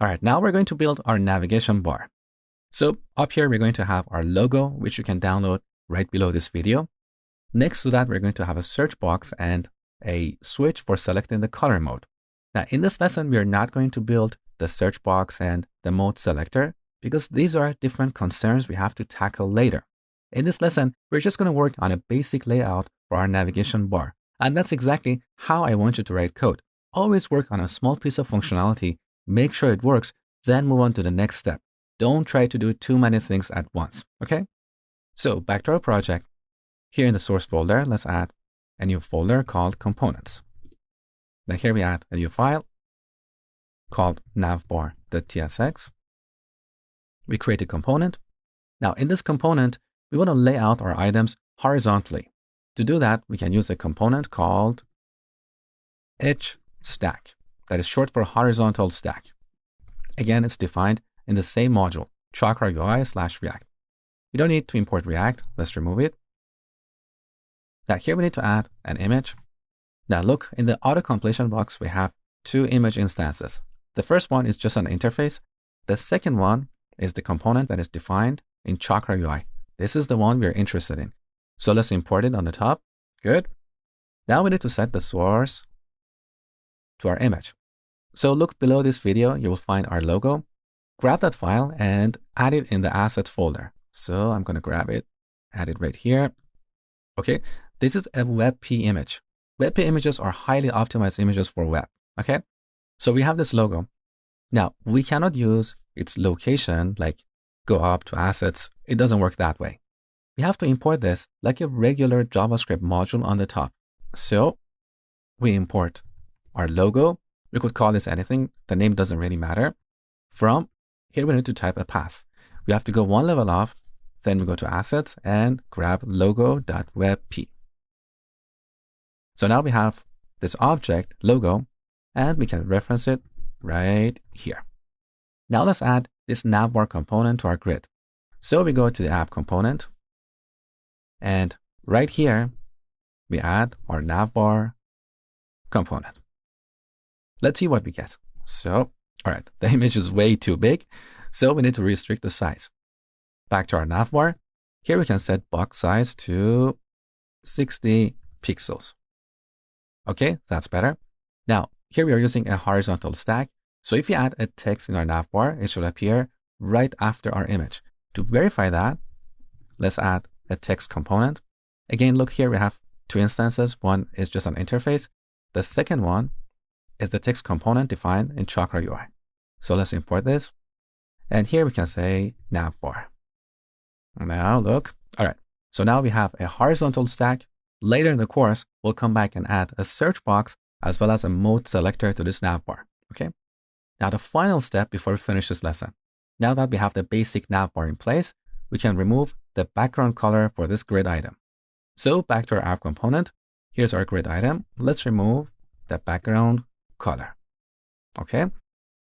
All right, now we're going to build our navigation bar. So up here, we're going to have our logo, which you can download right below this video. Next to that, we're going to have a search box and a switch for selecting the color mode. Now, in this lesson, we are not going to build the search box and the mode selector because these are different concerns we have to tackle later. In this lesson, we're just going to work on a basic layout for our navigation bar. And that's exactly how I want you to write code. Always work on a small piece of functionality, make sure it works, then move on to the next step. Don't try to do too many things at once, okay? So back to our project. Here in the source folder, let's add a new folder called components. Then here we add a new file called navbar.tsx. We create a component. Now in this component, we want to lay out our items horizontally. To do that, we can use a component called edge stack. That is short for horizontal stack. Again, it's defined in the same module, Chakra UI/React. We don't need to import React. Let's remove it. Now here we need to add an image. Now look, in the auto completion box, we have two image instances. The first one is just an interface. The second one is the component that is defined in Chakra UI. This is the one we're interested in. So let's import it on the top. Good. Now we need to set the source to our image. So look below this video, you will find our logo. Grab that file and add it in the assets folder. So I'm going to grab it, add it right here. Okay, this is a WebP image. WebP images are highly optimized images for web. Okay, so we have this logo. Now we cannot use its location, like go up to assets. It doesn't work that way. We have to import this like a regular JavaScript module on the top. So we import our logo. We could call this anything. The name doesn't really matter. From here, we need to type a path. We have to go one level up. Then we go to assets and grab logo.webp. So now we have this object logo and we can reference it right here. Now let's add this navbar component to our grid. So we go to the app component and right here, we add our navbar component. Let's see what we get. So, all right, the image is way too big. So we need to restrict the size. Back to our navbar. Here we can set box size to 60 pixels. Okay, that's better. Now, here we are using a horizontal stack. So if you add a text in our navbar, it should appear right after our image. To verify that, let's add a text component. Again, look here, we have two instances. One is just an interface. The second one is the text component defined in Chakra UI. So let's import this. And here we can say navbar. Now look, all right. So now we have a horizontal stack. Later in the course, we'll come back and add a search box as well as a mode selector to this navbar. Okay. Now the final step before we finish this lesson. Now that we have the basic navbar in place, we can remove the background color for this grid item. So back to our app component. Here's our grid item. Let's remove the background color. Okay.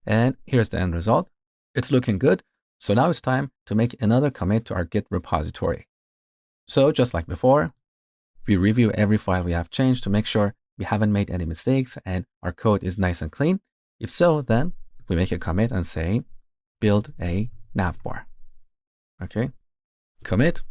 And here's the end result. It's looking good. So now it's time to make another commit to our Git repository. So just like before, we review every file we have changed to make sure we haven't made any mistakes and our code is nice and clean. If so, then we make a commit and say, build a navbar. Okay. Commit.